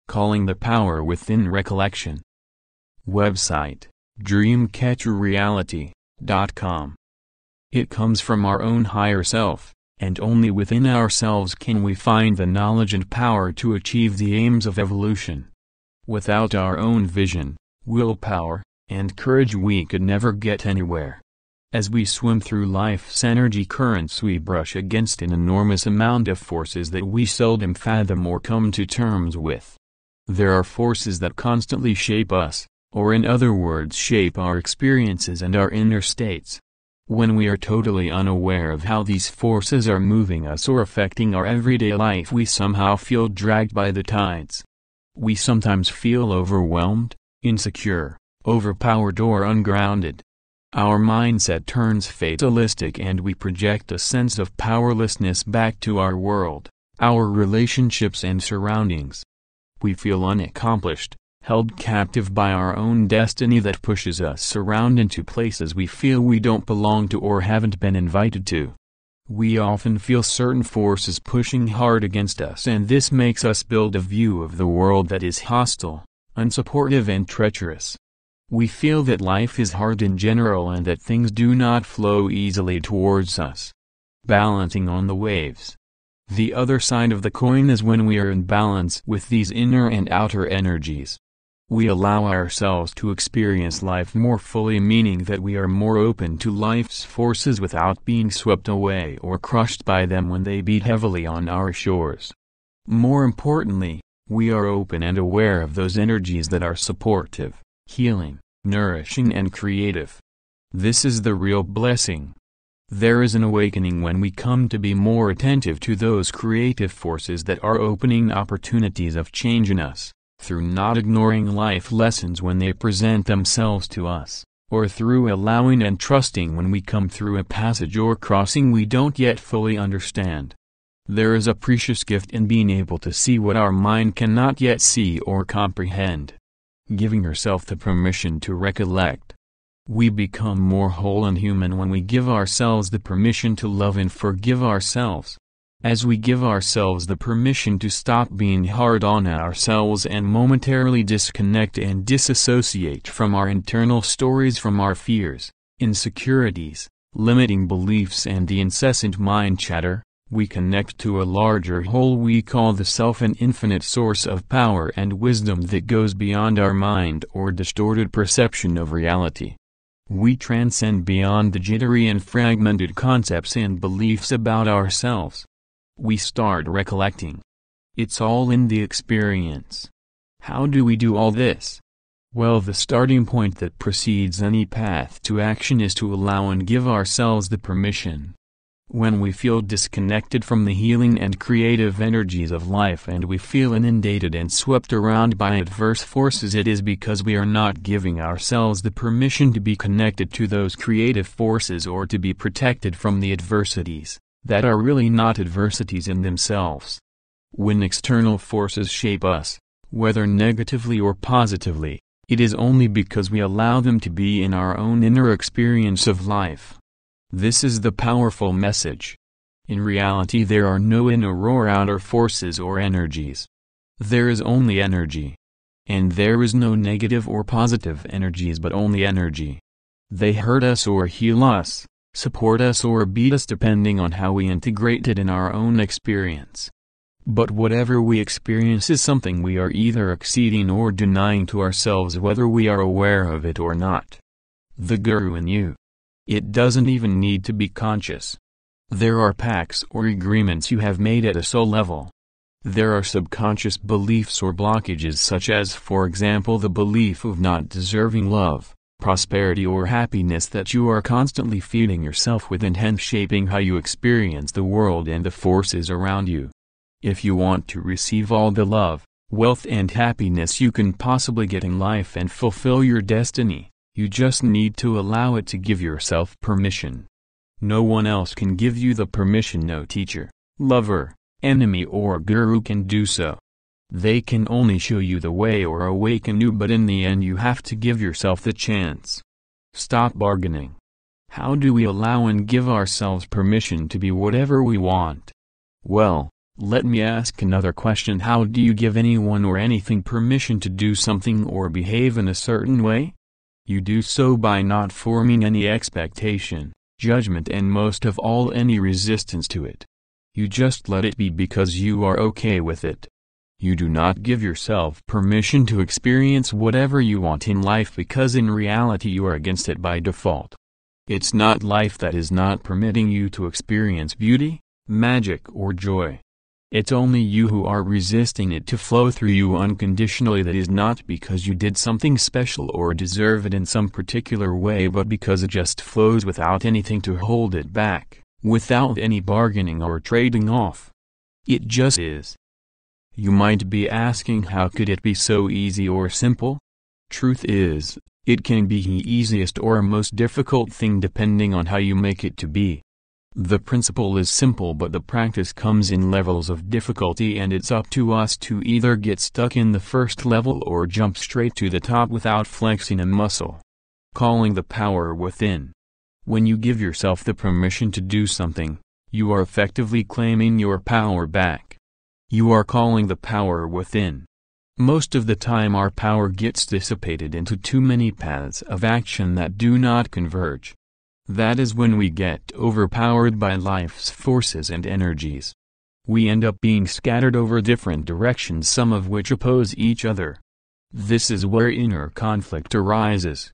Calling the Power Within Recollection. Website, dreamcatcherreality.com. It comes from our own higher self, and only within ourselves can we find the knowledge and power to achieve the aims of evolution. Without our own vision, willpower, and courage we could never get anywhere. As we swim through life's energy currents, we brush against an enormous amount of forces that we seldom fathom or come to terms with. There are forces that constantly shape us, or in other words shape our experiences and our inner states. When we are totally unaware of how these forces are moving us or affecting our everyday life, we somehow feel dragged by the tides. We sometimes feel overwhelmed, insecure, overpowered or ungrounded. Our mindset turns fatalistic and we project a sense of powerlessness back to our world, our relationships and surroundings. We feel unaccomplished, held captive by our own destiny that pushes us around into places we feel we don't belong to or haven't been invited to. We often feel certain forces pushing hard against us, and this makes us build a view of the world that is hostile, unsupportive and treacherous. We feel that life is hard in general and that things do not flow easily towards us. Balancing on the waves. The other side of the coin is when we are in balance with these inner and outer energies. We allow ourselves to experience life more fully, meaning that we are more open to life's forces without being swept away or crushed by them when they beat heavily on our shores. More importantly, we are open and aware of those energies that are supportive, healing, nourishing and creative. This is the real blessing. There is an awakening when we come to be more attentive to those creative forces that are opening opportunities of change in us, through not ignoring life lessons when they present themselves to us, or through allowing and trusting when we come through a passage or crossing we don't yet fully understand. There is a precious gift in being able to see what our mind cannot yet see or comprehend. Giving yourself the permission to recollect. We become more whole and human when we give ourselves the permission to love and forgive ourselves. As we give ourselves the permission to stop being hard on ourselves and momentarily disconnect and disassociate from our internal stories, from our fears, insecurities, limiting beliefs and the incessant mind chatter, we connect to a larger whole we call the self, an infinite source of power and wisdom that goes beyond our mind or distorted perception of reality. We transcend beyond the jittery and fragmented concepts and beliefs about ourselves. We start recollecting. It's all in the experience. How do we do all this? Well, the starting point that precedes any path to action is to allow and give ourselves the permission. When we feel disconnected from the healing and creative energies of life and we feel inundated and swept around by adverse forces, it is because we are not giving ourselves the permission to be connected to those creative forces or to be protected from the adversities that are really not adversities in themselves. When external forces shape us, whether negatively or positively, it is only because we allow them to be in our own inner experience of life. This is the powerful message. In reality, there are no inner or outer forces or energies. There is only energy. And there is no negative or positive energies but only energy. They hurt us or heal us, support us or beat us depending on how we integrate it in our own experience. But whatever we experience is something we are either exceeding or denying to ourselves, whether we are aware of it or not. The guru in you. It doesn't even need to be conscious. There are pacts or agreements you have made at a soul level. There are subconscious beliefs or blockages, such as, for example, the belief of not deserving love, prosperity or happiness that you are constantly feeding yourself with and hence shaping how you experience the world and the forces around you. If you want to receive all the love, wealth and happiness you can possibly get in life and fulfill your destiny, you just need to allow it to give yourself permission. No one else can give you the permission. No teacher, lover, enemy or guru can do so. They can only show you the way or awaken you, but in the end you have to give yourself the chance. Stop bargaining. How do we allow and give ourselves permission to be whatever we want? Well, Let me ask another question. How do you give anyone or anything permission to do something or behave in a certain way? You do so by not forming any expectation, judgment, and most of all any resistance to it. You just let it be because you are okay with it. You do not give yourself permission to experience whatever you want in life because in reality you are against it by default. It's not life that is not permitting you to experience beauty, magic, or joy. It's only you who are resisting it to flow through you unconditionally. That is not because you did something special or deserve it in some particular way, but because it just flows without anything to hold it back, without any bargaining or trading off. It just is. You might be asking, how could it be so easy or simple? Truth is, it can be the easiest or most difficult thing depending on how you make it to be. The principle is simple, but the practice comes in levels of difficulty, and it's up to us to either get stuck in the first level or jump straight to the top without flexing a muscle. Calling the power within. When you give yourself the permission to do something, you are effectively claiming your power back. You are calling the power within. Most of the time our power gets dissipated into too many paths of action that do not converge. That is when we get overpowered by life's forces and energies. We end up being scattered over different directions, some of which oppose each other. This is where inner conflict arises.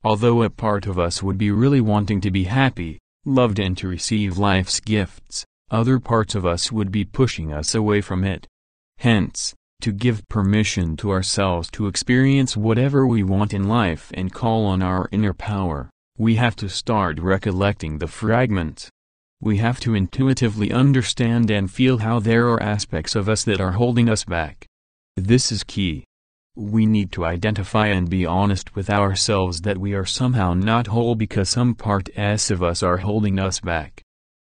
Although a part of us would be really wanting to be happy, loved, and to receive life's gifts, other parts of us would be pushing us away from it. Hence, to give permission to ourselves to experience whatever we want in life and call on our inner power, we have to start recollecting the fragments. We have to intuitively understand and feel how there are aspects of us that are holding us back. This is key. We need to identify and be honest with ourselves that we are somehow not whole because some parts of us are holding us back.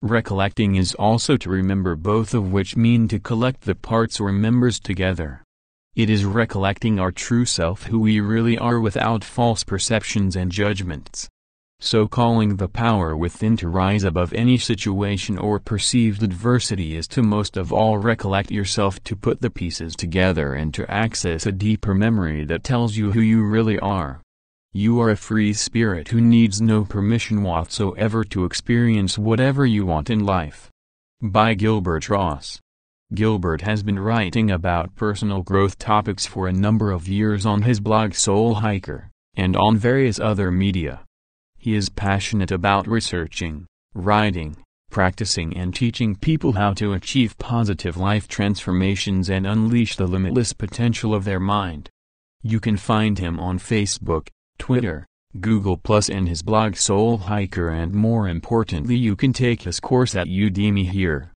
Recollecting is also to remember, both of which mean to collect the parts or members together. It is recollecting our true self, who we really are, without false perceptions and judgments. So calling the power within to rise above any situation or perceived adversity is to most of all recollect yourself, to put the pieces together and to access a deeper memory that tells you who you really are. You are a free spirit who needs no permission whatsoever to experience whatever you want in life. By Gilbert Ross. Gilbert has been writing about personal growth topics for a number of years on his blog Soul Hiker, and on various other media. He is passionate about researching, writing, practicing, and teaching people how to achieve positive life transformations and unleash the limitless potential of their mind. You can find him on Facebook, Twitter, Google+, and his blog Soul Hiker, and more importantly, you can take his course at Udemy here.